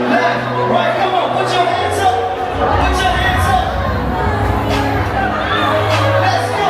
left, right, come on, put your hands up, put your hands up. Let's go.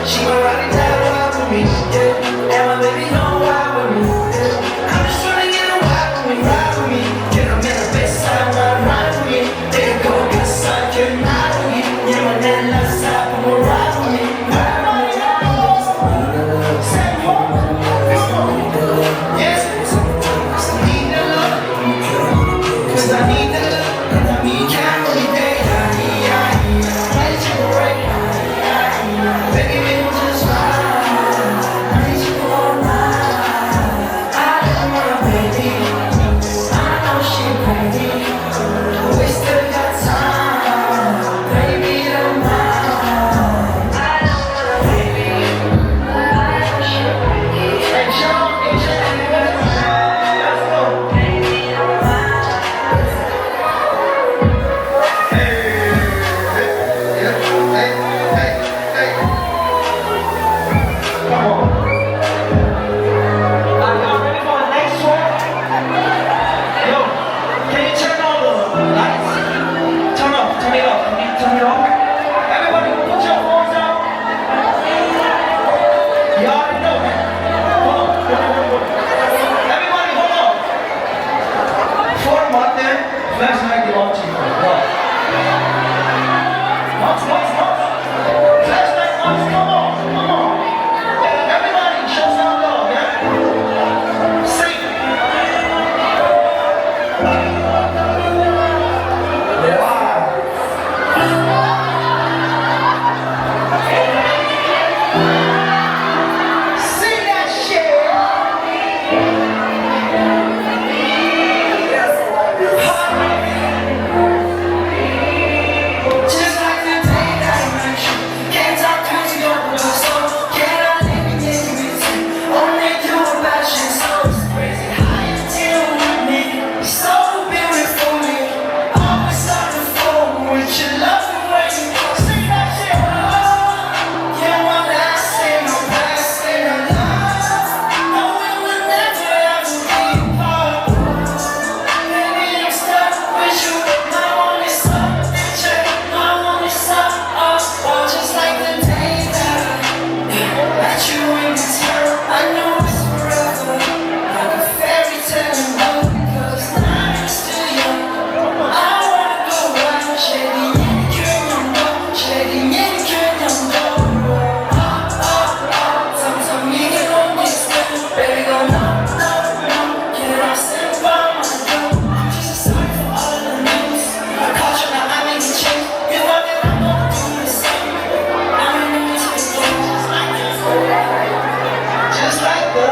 She gon' ride it down the line with me, yeah. And my baby gon' ride with me, yeah. I'm just tryna get a ride with me. Get them in the best side, ride with me. They go good side, get ride with me. Yeah, my man left side, come on, ride with me. Ride with me, Sangpo, come on. Yes, I need the love, 'cause I need the love, and I need time every day. Why did you break? Baby, we will just ride. I need you all night. I don't want a baby. I know she crazy. We still got time. Baby, don't mind. I don't want a baby. I know she crazy. Hey, John, let's go. Baby, don't mind. Hey, hey. Come on. Are y'all ready for the next one? Yo, can you turn on the lights? Turn it off. Can you turn it off? Everybody put your phones out. You already know that. Hold on. Everybody hold on. For a month there, flashlight belongs to you. Once. Flashlight, come on. Everybody, show some love, yeah? Sing. Wow. Sing that shit. Just like the day that I met you. Can't talk to you, so can I live in your only do a passion, so it's crazy how you deal with me. You're so beautiful, me. Always on the phone with your love and way you sing that shit. You wanna say no past, say no love. No, we will never ever be apart. Baby, I'm stuck with you. My only song, my only song. Just like the day that met you in this world. I know it's forever, like a fairy tale in love, because I'm still young. I wanna go around, shedding any dream you know, shedding any dream you know. Sometimes you can only stand, baby, go no. Can I stand by my girl? I'm just sorry for all the news. I caught you, now I make a change. You know that I'm gonna do the same. I'm in the music, just like the.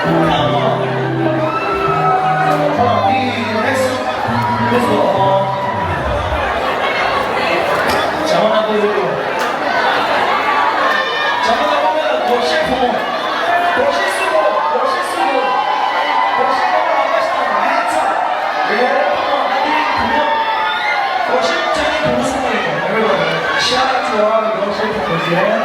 Come on. Let's go. 자만하고 보면 더 실패. 더 실수고. Shout out to all the girls here.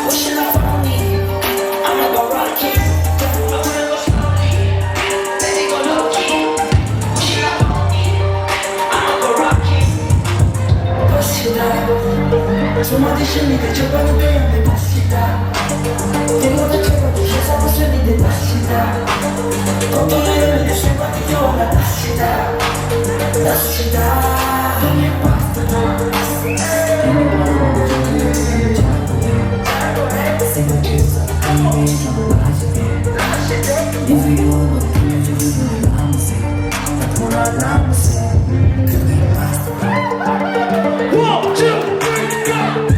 Pushing up 소마디 실리게 저번에 배웠는 맛이다 때보다 최고도 세상을 쓸리는 맛이다 어떠려면 내 생각이 겨워나 맛이다 맛이다 동해 파스타 생각해서 이미 전부 맛있게 인생은 어떻게 주는 아무새 다 돌아가면서 그대 파스타 One, two, three, go!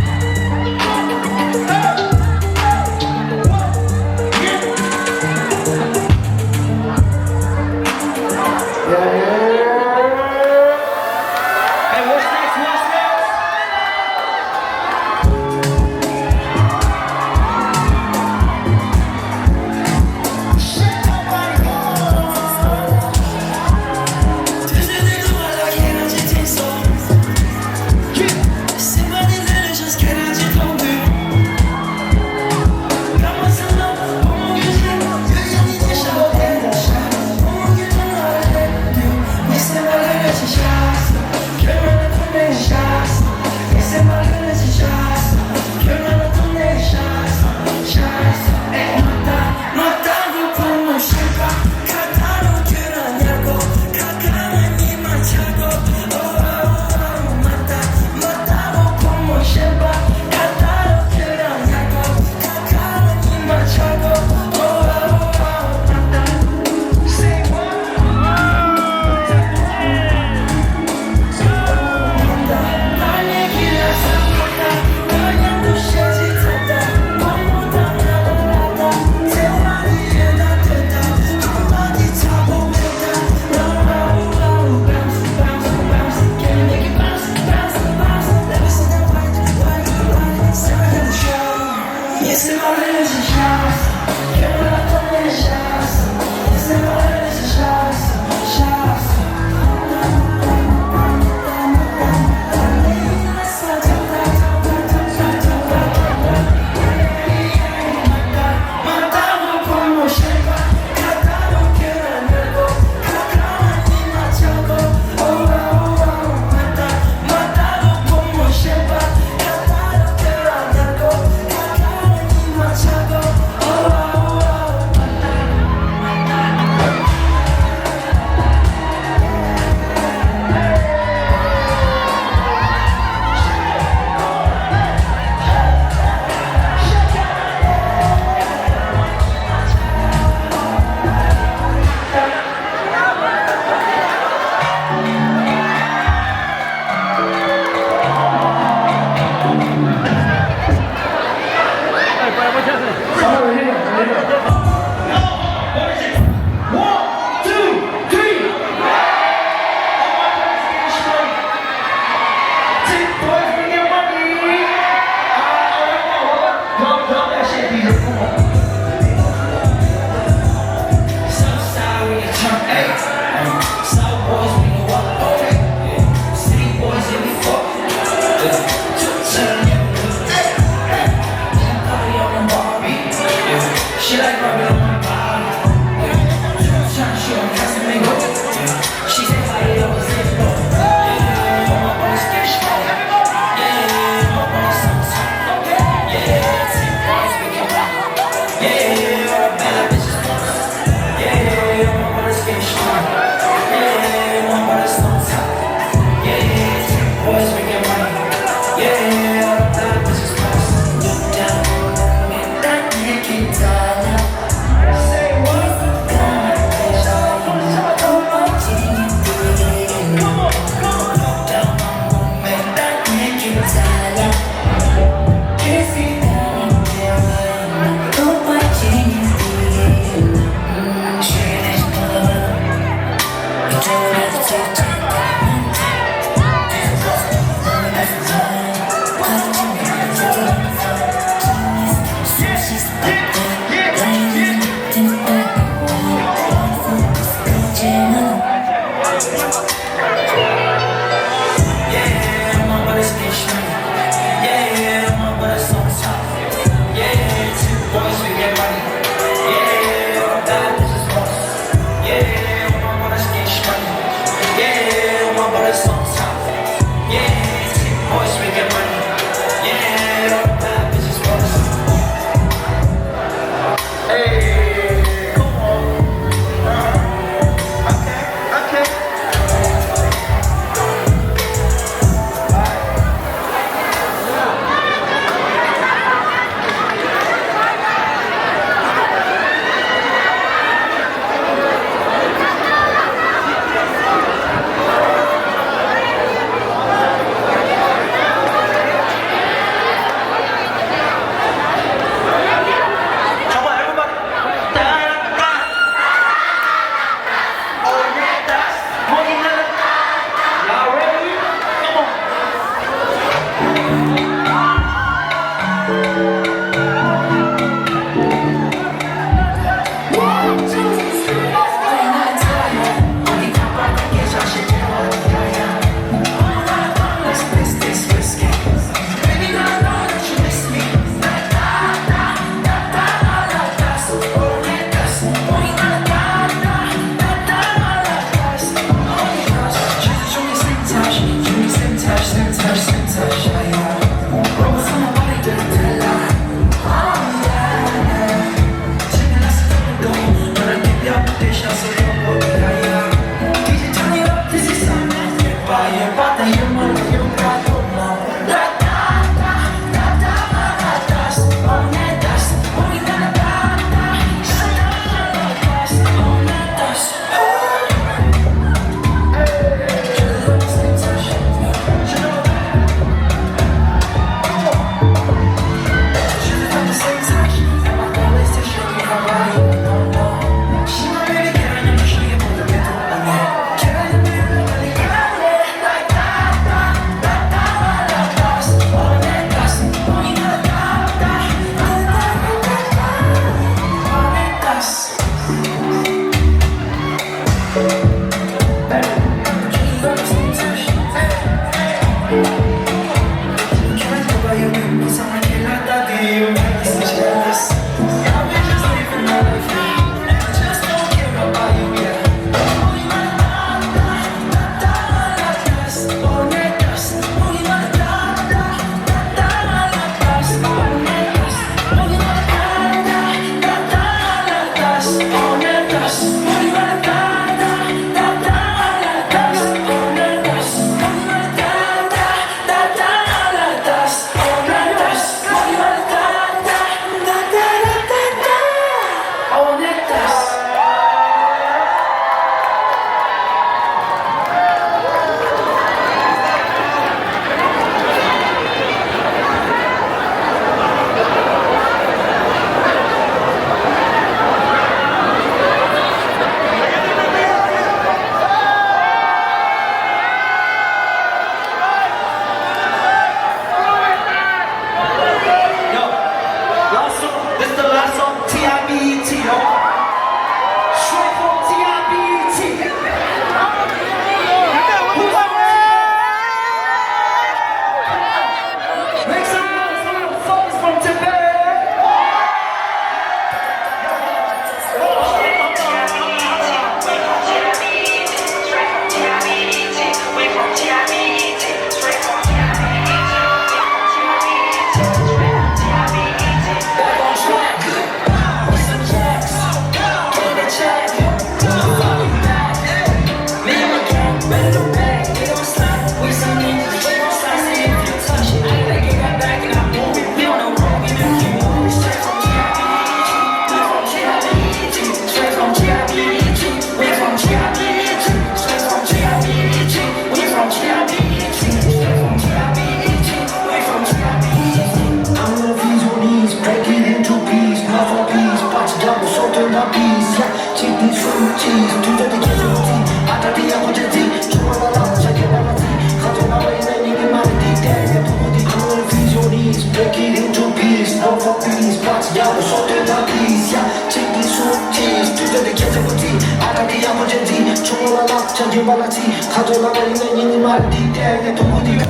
발라티 가져나가 있는 이니 말디 때에 도구디가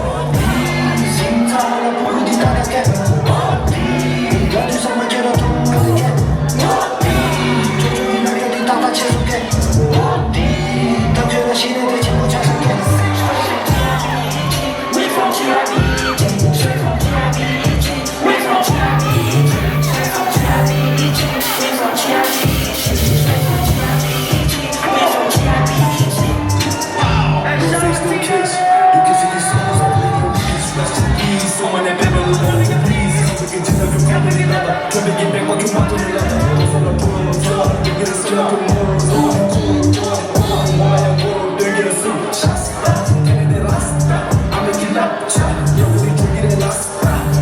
심사하는 보구디 따라게 연주성을 겨뤄 동물에게 조종이 날개디 따다 채속해 당신의 신에 대지 못 찾을게 We from TRB straight from TRB We from TRB straight from TRB We from TRB straight from TRB We from TRB No face, no case. You can see these songs are bleeding. Please rest in peace. Someone that better learn it, please. Come again to the family level. Try to get back what you want to the level. I'm from the pool, I'm trying to get a skin up in the world. So I'm cool, I'm world, don't get a suit. Shots, getting it last. I'm making love, chat. You're really drinking it last.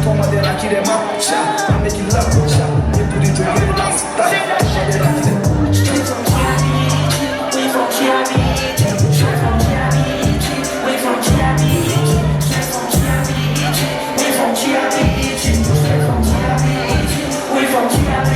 Toma de la kid em up, chat. I'm making love, chat. You're really drinking it last. Toma de la kid em up. Straight from TRB, we from TRB. Straight from TRB, we from TRB. Straight from TRB, we from TRB. Straight from TRB, we from TRB.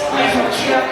We from TRB.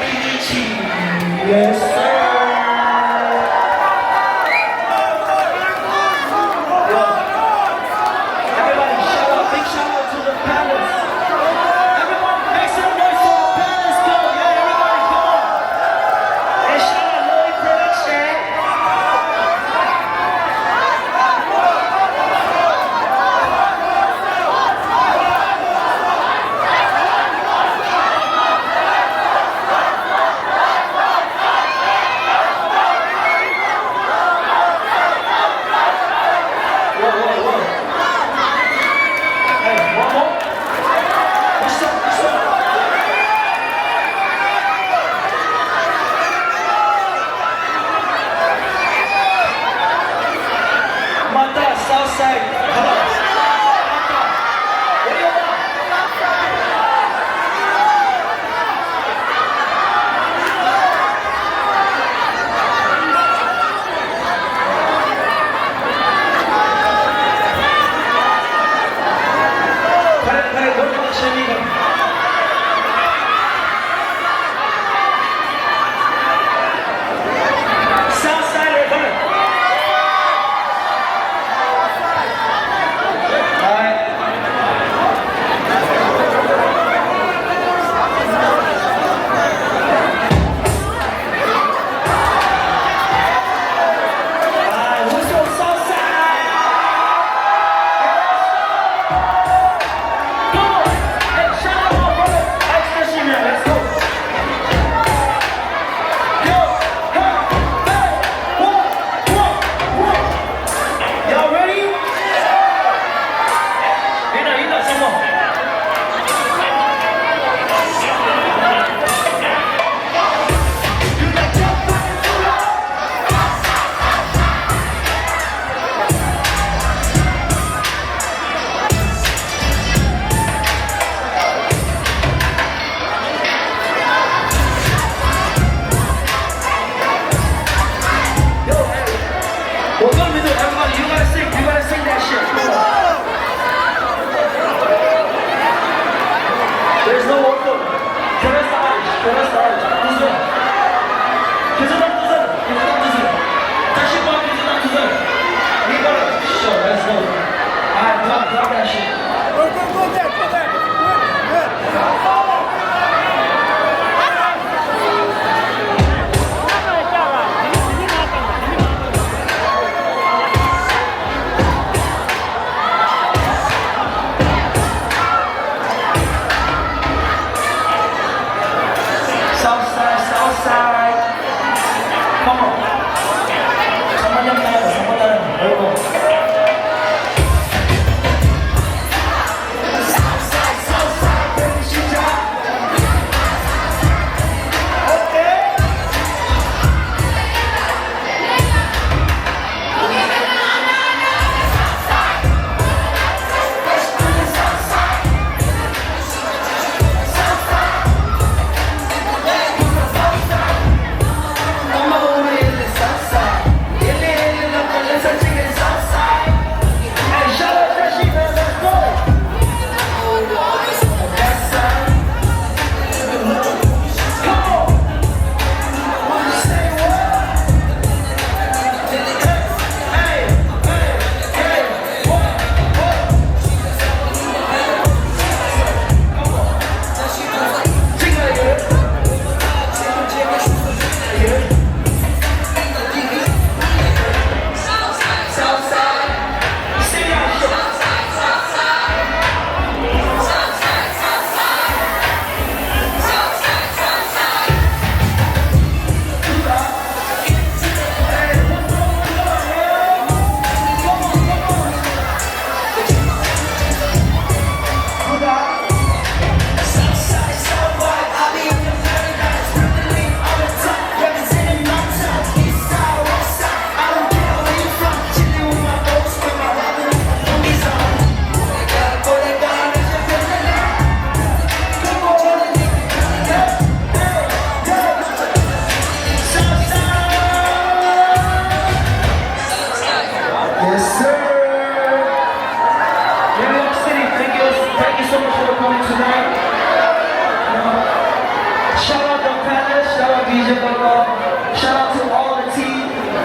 बीज पको